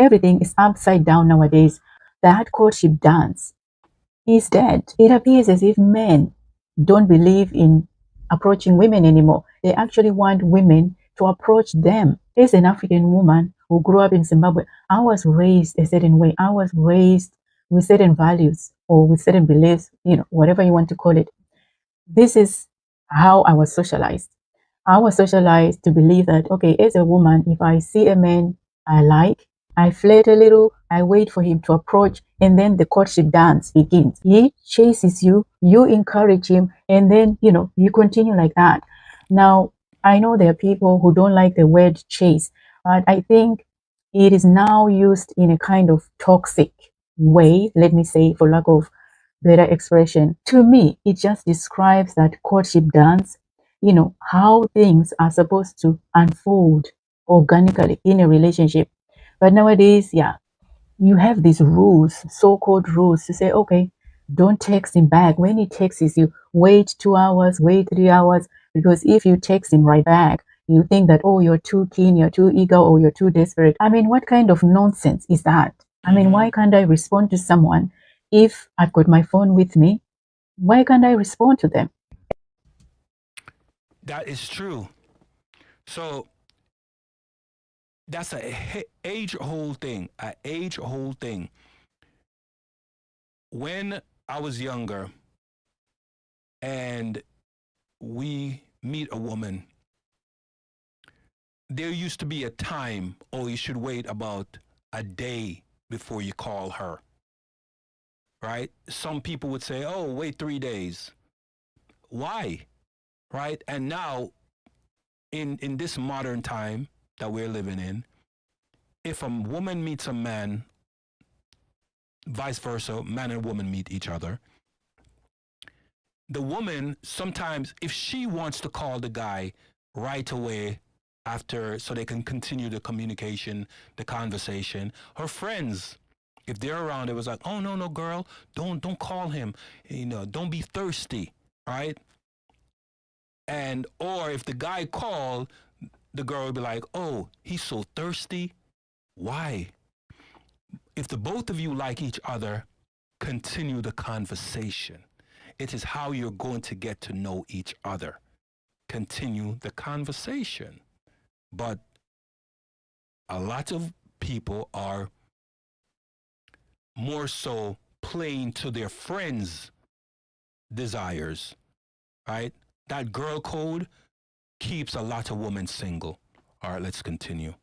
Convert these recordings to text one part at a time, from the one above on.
everything is upside down nowadays. That courtship dance is dead. It appears as if men don't believe in approaching women anymore. They actually want women to approach them. As an African woman who grew up in Zimbabwe, I was raised a certain way. I was raised with certain values or with certain beliefs, whatever you want to call it. This is how I was socialized. I was socialized to believe that, okay, as a woman, if I see a man I like, I flirt a little, I wait for him to approach, and then the courtship dance begins. He chases you, you encourage him, and then, you continue like that. Now, I know there are people who don't like the word chase, but I think it is now used in a kind of toxic way, let me say, for lack of better expression. To me, it just describes that courtship dance, how things are supposed to unfold organically in a relationship. But nowadays, yeah, you have these rules, so-called rules, to say, okay, don't text him back. When he texts you, wait 2 hours, wait 3 hours, because if you text him right back, you think that, oh, you're too keen, you're too eager, or you're too desperate. I mean, what kind of nonsense is that? I mean, why can't I respond to someone if I've got my phone with me? Why can't I respond to them? That is true. So that's a age-old thing. A age-old thing. When I was younger, and we meet a woman, there used to be a time, oh, you should wait about a day before you call her. Right? Some people would say, oh, wait 3 days. Why? Right? And now, in this modern time that we're living in, if a woman meets a man, vice versa, man and woman meet each other, the woman sometimes, if she wants to call the guy right away after, so they can continue the communication, the conversation, her friends, if they're around, it was like, oh, no, girl, don't call him, don't be thirsty, right? And or if the guy called, the girl would be like, oh, he's so thirsty. Why? If the both of you like each other, continue the conversation. It is how you're going to get to know each other. Continue the conversation. But a lot of people are more so playing to their friends' desires, right? That girl code keeps a lot of women single. All right, let's continue.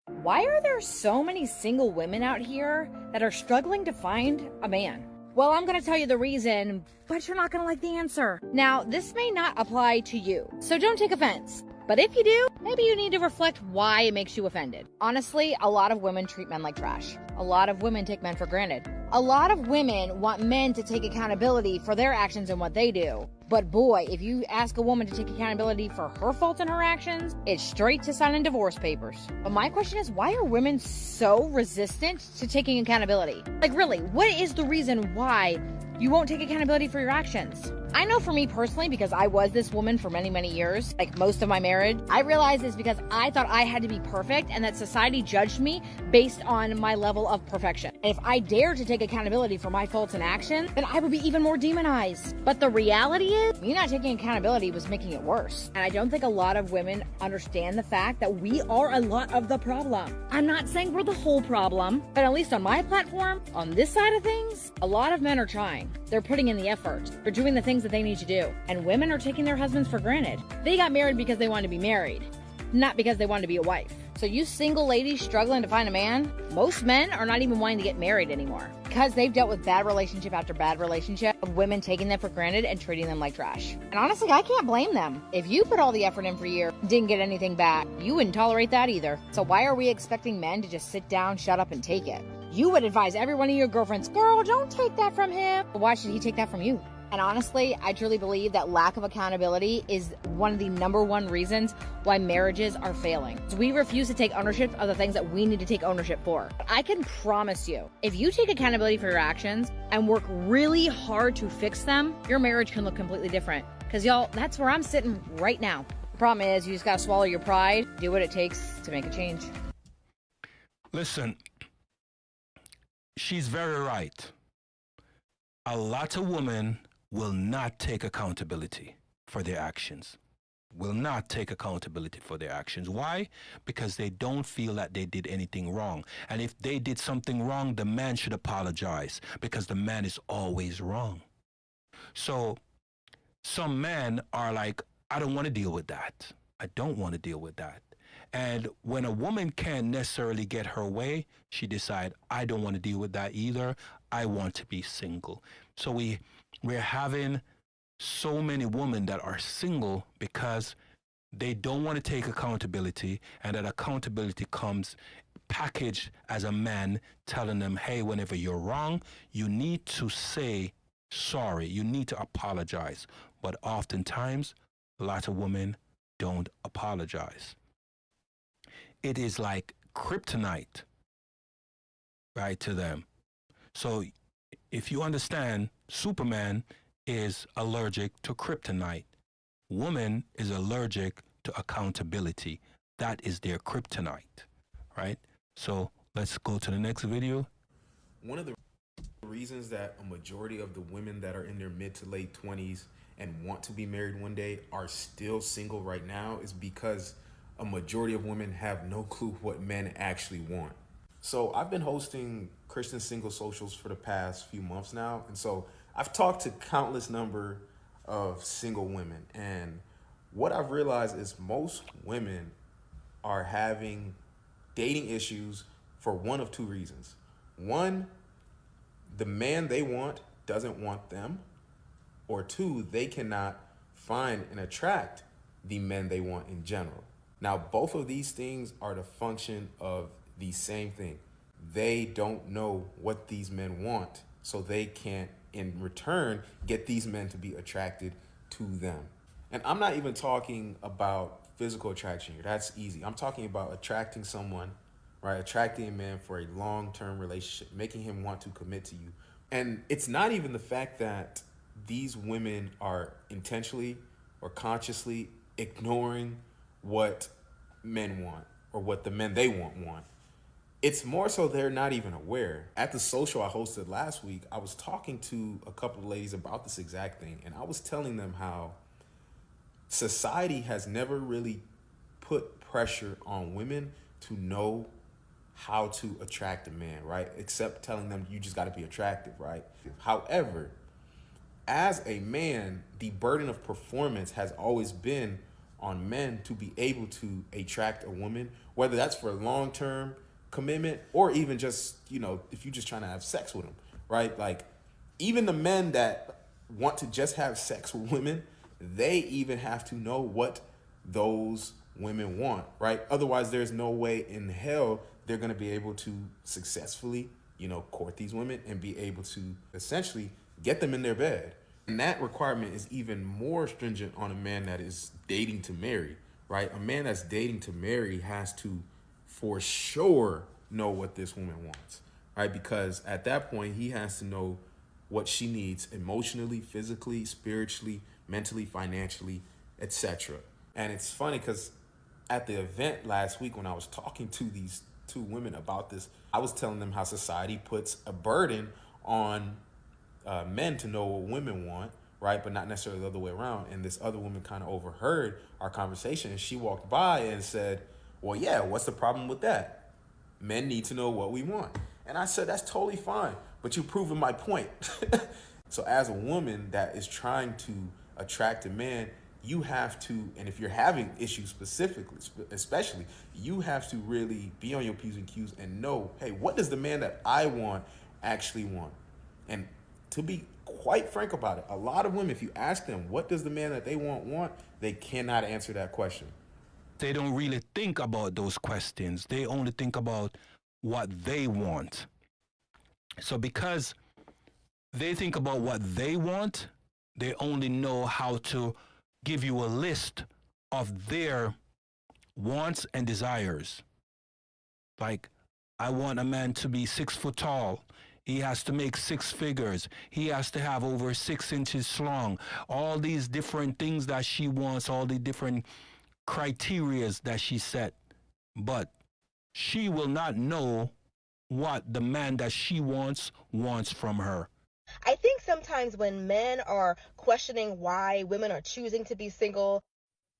Why are there so many single women out here that are struggling to find a man? Well, I'm going to tell you the reason, but you're not going to like the answer. Now, this may not apply to you, so don't take offense. But if you do, maybe you need to reflect why it makes you offended. Honestly, a lot of women treat men like trash. A lot of women take men for granted. A lot of women want men to take accountability for their actions and what they do. But boy, if you ask a woman to take accountability for her faults and her actions, it's straight to signing divorce papers. But my question is, why are women so resistant to taking accountability? Like really, what is the reason why you won't take accountability for your actions? I know for me personally, because I was this woman for many, many years, like most of my marriage, I realized this because I thought I had to be perfect and that society judged me based on my level of perfection. And if I dared to take accountability for my faults and actions, then I would be even more demonized. But the reality is, me not taking accountability was making it worse. And I don't think a lot of women understand the fact that we are a lot of the problem. I'm not saying we're the whole problem, but at least on my platform, on this side of things, a lot of men are trying. They're putting in the effort. They're doing the things that they need to do. And women are taking their husbands for granted. They got married because they wanted to be married, not because they wanted to be a wife. So you single ladies struggling to find a man, most men are not even wanting to get married anymore because they've dealt with bad relationship after bad relationship of women taking them for granted and treating them like trash. And honestly, I can't blame them. If you put all the effort in for a year, didn't get anything back, you wouldn't tolerate that either. So why are we expecting men to just sit down, shut up, and take it? You would advise every one of your girlfriends, girl, don't take that from him. But why should he take that from you? And honestly, I truly believe that lack of accountability is one of the number one reasons why marriages are failing. We refuse to take ownership of the things that we need to take ownership for. But I can promise you, if you take accountability for your actions and work really hard to fix them, your marriage can look completely different. Because y'all, that's where I'm sitting right now. The problem is you just gotta swallow your pride, do what it takes to make a change. Listen, she's very right. A lot of women will not take accountability for their actions. Will not take accountability for their actions. Why? Because they don't feel that they did anything wrong. And if they did something wrong, the man should apologize because the man is always wrong. So some men are like, I don't want to deal with that. I don't want to deal with that. And when a woman can't necessarily get her way, she decides, I don't want to deal with that either. I want to be single. So we're having so many women that are single because they don't want to take accountability, and that accountability comes packaged as a man telling them, hey, whenever you're wrong, you need to say sorry. You need to apologize. But oftentimes, a lot of women don't apologize. It is like kryptonite, right, to them. So if you understand, Superman is allergic to kryptonite. Woman is allergic to accountability. That is their kryptonite, right? So let's go to the next video. One of the reasons that a majority of the women that are in their mid to late 20s and want to be married one day are still single right now is because a majority of women have no clue what men actually want. So I've been hosting Christian single socials for the past few months now. And so I've talked to countless number of single women. And what I've realized is most women are having dating issues for one of two reasons. One, the man they want doesn't want them. Or two, they cannot find and attract the men they want in general. Now, both of these things are the function of the same thing. They don't know what these men want, so they can't, in return, get these men to be attracted to them. And I'm not even talking about physical attraction here. That's easy. I'm talking about attracting someone, right? Attracting a man for a long-term relationship, making him want to commit to you. And it's not even the fact that these women are intentionally or consciously ignoring what men want or what the men they want. It's more so they're not even aware. At the social I hosted last week, I was talking to a couple of ladies about this exact thing, and I was telling them how society has never really put pressure on women to know how to attract a man, right? Except telling them you just got to be attractive, right? However, as a man, the burden of performance has always been on men to be able to attract a woman, whether that's for long-term commitment or even just, if you're just trying to have sex with them, right? Like, even the men that want to just have sex with women, they even have to know what those women want, right? Otherwise, there's no way in hell they're going to be able to successfully, court these women and be able to essentially get them in their bed. And that requirement is even more stringent on a man that is dating to marry, right? A man that's dating to marry has to for sure know what this woman wants, right? Because at that point, he has to know what she needs emotionally, physically, spiritually, mentally, financially, etc. And it's funny because at the event last week when I was talking to these two women about this, I was telling them how society puts a burden on men to know what women want, right? But not necessarily the other way around. And this other woman kind of overheard our conversation, and she walked by and said, well, yeah, what's the problem with that? Men need to know what we want. And I said, that's totally fine, but you've proven my point. So as a woman that is trying to attract a man, you have to, and if you're having issues especially, you have to really be on your P's and Q's and know, hey, what does the man that I want actually want? And to be quite frank about it, a lot of women, if you ask them, what does the man that they want, they cannot answer that question. They don't really think about those questions. They only think about what they want. So because they think about what they want, they only know how to give you a list of their wants and desires. Like, I want a man to be 6 foot tall. He has to make 6 figures. He has to have over 6 inches long. All these different things that she wants, all the different criterias that she set. But she will not know what the man that she wants from her. I think sometimes when men are questioning why women are choosing to be single,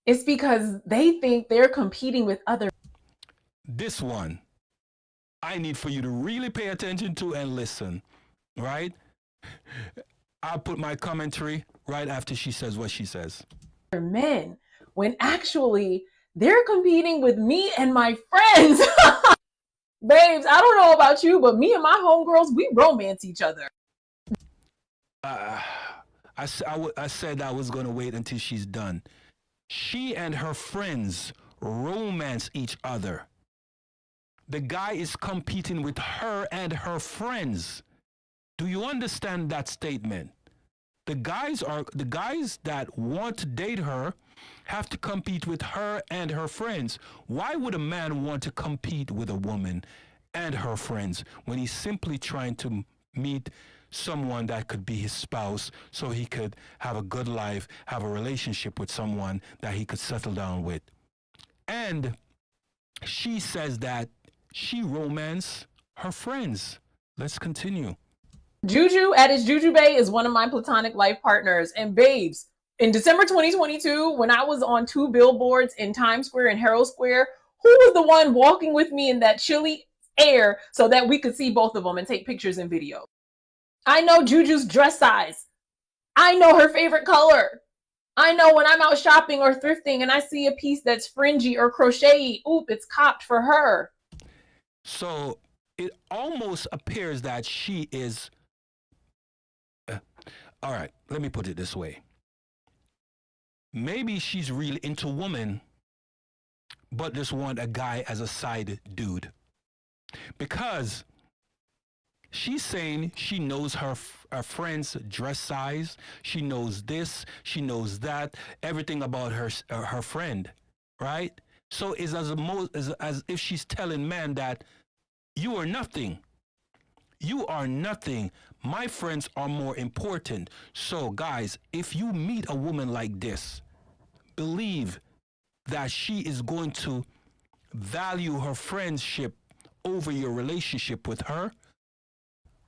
it's because they think they're competing with other. This one, I need for you to really pay attention to and listen, right? I'll put my commentary right after she says what she says. Men, when actually they're competing with me and my friends. Babes, I don't know about you, but me and my homegirls, we romance each other. I said I was going to wait until she's done. She and her friends romance each other. The guy is competing with her and her friends. Do you understand that statement? The guys that want to date her have to compete with her and her friends. Why would a man want to compete with a woman and her friends when he's simply trying to meet someone that could be his spouse so he could have a good life, have a relationship with someone that he could settle down with? And she says that she romance her friends. Let's continue. Juju at his Juju Bay is one of my platonic life partners. And babes, in December 2022, when I was on 2 billboards in Times Square and Herald Square, who was the one walking with me in that chilly air so that we could see both of them and take pictures and video? I know Juju's dress size. I know her favorite color. I know when I'm out shopping or thrifting and I see a piece that's fringy or crocheted, oop, it's copped for her. So it almost appears that she is... all right, let me put it this way. Maybe she's really into women, but just want a guy as a side dude. Because she's saying she knows her friend's dress size, she knows this, she knows that, everything about her friend, right? So it's as if she's telling men that you are nothing. You are nothing. My friends are more important. So guys, if you meet a woman like this, believe that she is going to value her friendship over your relationship with her,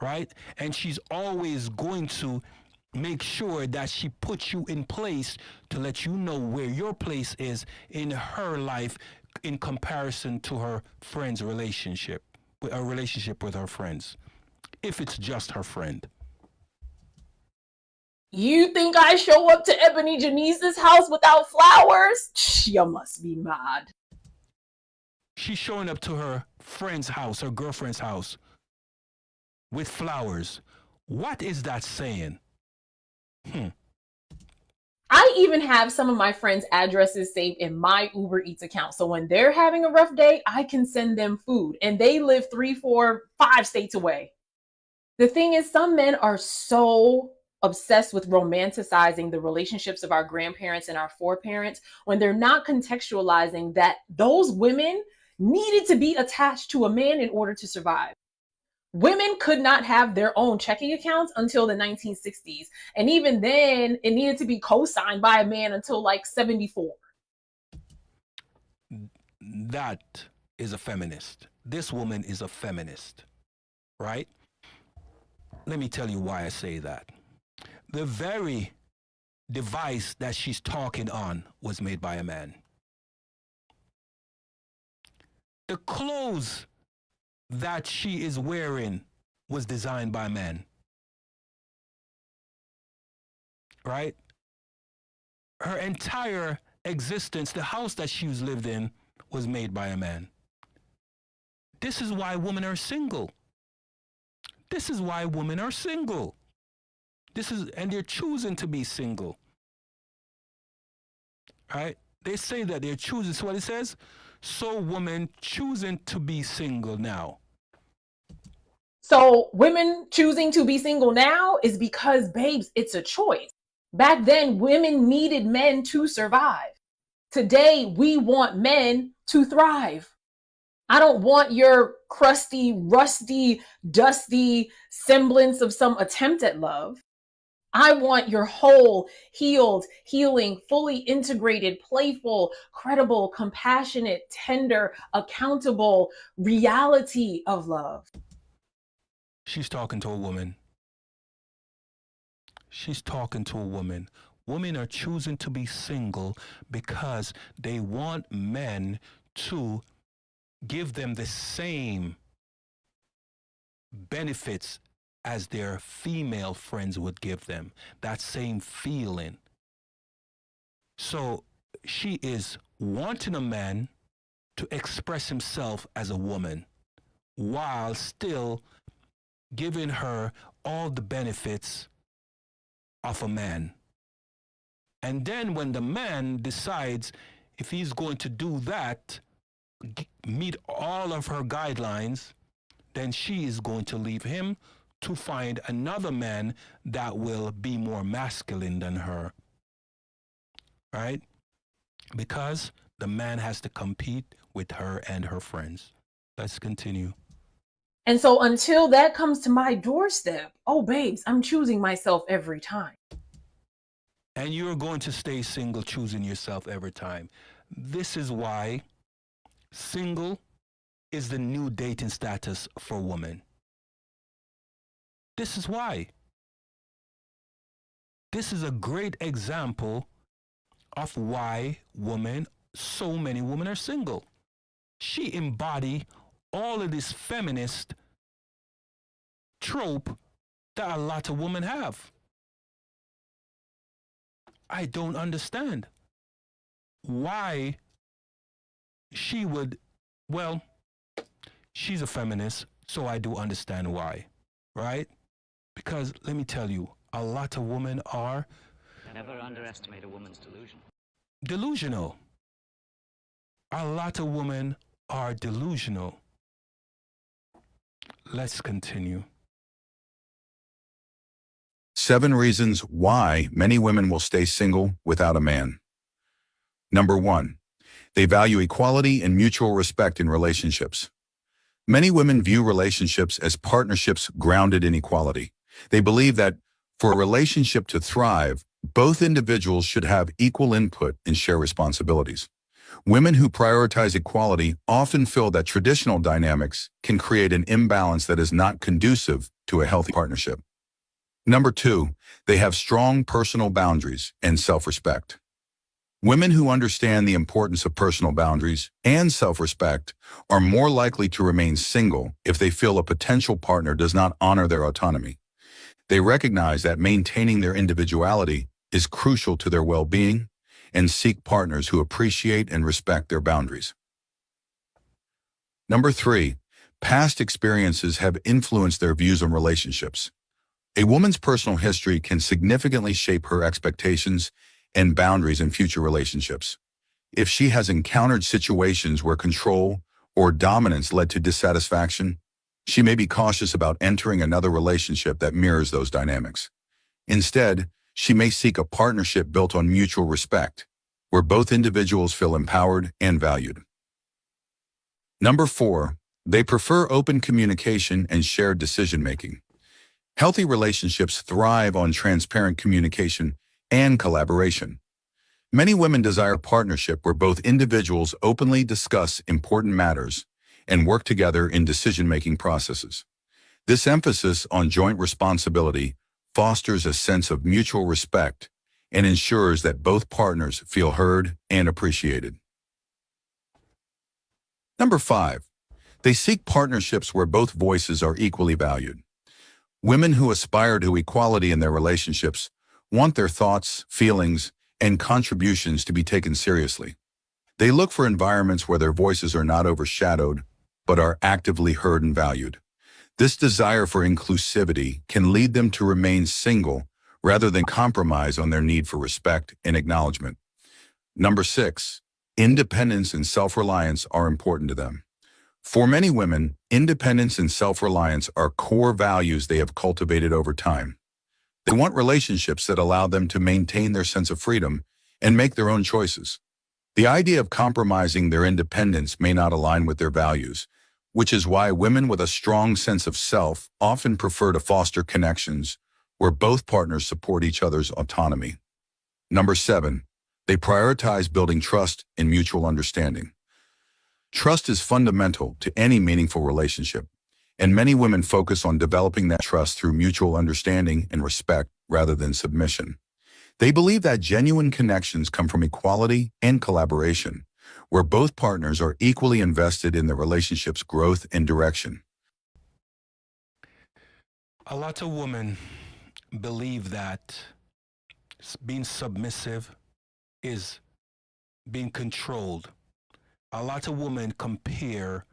right? And she's always going to make sure that she puts you in place to let you know where your place is in her life in comparison to her friend's relationship, a relationship with her friends, if it's just her friend. You think I show up to Ebony Janice's house without flowers? You must be mad. She's showing up to her friend's house, her girlfriend's house, with flowers. What is that saying? I even have some of my friends' addresses saved in my Uber Eats account. So when they're having a rough day, I can send them food. And they live 3, 4, 5 states away. The thing is, some men are so obsessed with romanticizing the relationships of our grandparents and our foreparents when they're not contextualizing that those women needed to be attached to a man in order to survive. Women could not have their own checking accounts until the 1960s. And even then, it needed to be co-signed by a man until like 74. That is a feminist. This woman is a feminist, right? Let me tell you why I say that. The very device that she's talking on was made by a man. The clothes that she is wearing was designed by men. Right? Her entire existence, the house that she's lived in, was made by a man. This is why women are single. This is why women are single. And they're choosing to be single. Right? They say that they're choosing. So what it says? So women choosing to be single now. So women choosing to be single now is because, babes, it's a choice. Back then, women needed men to survive. Today, we want men to thrive. I don't want your crusty, rusty, dusty semblance of some attempt at love. I want your whole, healed, healing, fully integrated, playful, credible, compassionate, tender, accountable reality of love. She's talking to a woman. She's talking to a woman. Women are choosing to be single because they want men to give them the same benefits as their female friends would give them, that same feeling. So she is wanting a man to express himself as a woman while still giving her all the benefits of a man. And then when the man decides if he's going to do that, meet all of her guidelines, then she is going to leave him to find another man that will be more masculine than her. Right? Because the man has to compete with her and her friends. Let's continue. And so until that comes to my doorstep, oh, babes, I'm choosing myself every time. And you're going to stay single, choosing yourself every time. This is why single is the new dating status for women. This is why. This is a great example of why so many women are single. She embodies all of this feminist trope that a lot of women have. I don't understand why she would, well, she's a feminist, so I do understand why, right? Because let me tell you, a lot of women are Never underestimate a woman's delusion. delusional. A lot of women are delusional. Let's continue. 7 reasons why many women will stay single without a man. Number 1, they value equality and mutual respect in relationships. Many women view relationships as partnerships grounded in equality. They believe that for a relationship to thrive, both individuals should have equal input and share responsibilities. Women who prioritize equality often feel that traditional dynamics can create an imbalance that is not conducive to a healthy partnership. Number 2, they have strong personal boundaries and self-respect. Women who understand the importance of personal boundaries and self-respect are more likely to remain single if they feel a potential partner does not honor their autonomy. They recognize that maintaining their individuality is crucial to their well-being and seek partners who appreciate and respect their boundaries. Number 3, past experiences have influenced their views on relationships. A woman's personal history can significantly shape her expectations and boundaries in future relationships. If she has encountered situations where control or dominance led to dissatisfaction, she may be cautious about entering another relationship that mirrors those dynamics. Instead, she may seek a partnership built on mutual respect, where both individuals feel empowered and valued. Number 4, they prefer open communication and shared decision-making. Healthy relationships thrive on transparent communication and collaboration. Many women desire a partnership where both individuals openly discuss important matters and work together in decision-making processes. This emphasis on joint responsibility fosters a sense of mutual respect and ensures that both partners feel heard and appreciated. Number 5, they seek partnerships where both voices are equally valued. Women who aspire to equality in their relationships want their thoughts, feelings, and contributions to be taken seriously. They look for environments where their voices are not overshadowed, but are actively heard and valued. This desire for inclusivity can lead them to remain single rather than compromise on their need for respect and acknowledgement. Number 6, independence and self-reliance are important to them. For many women, independence and self-reliance are core values they have cultivated over time. They want relationships that allow them to maintain their sense of freedom and make their own choices. The idea of compromising their independence may not align with their values, which is why women with a strong sense of self often prefer to foster connections where both partners support each other's autonomy. Number 7, they prioritize building trust and mutual understanding. Trust is fundamental to any meaningful relationship, and many women focus on developing that trust through mutual understanding and respect rather than submission. They believe that genuine connections come from equality and collaboration, where both partners are equally invested in the relationship's growth and direction. A lot of women believe that being submissive is being controlled. A lot of women compare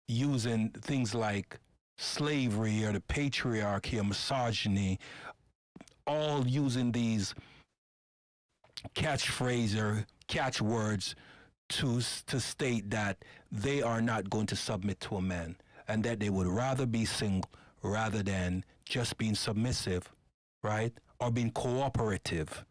using things like slavery or the patriarchy or misogyny, all using these catchphrases or catchwords to state that they are not going to submit to a man and that they would rather be single rather than just being submissive, right? Or being cooperative.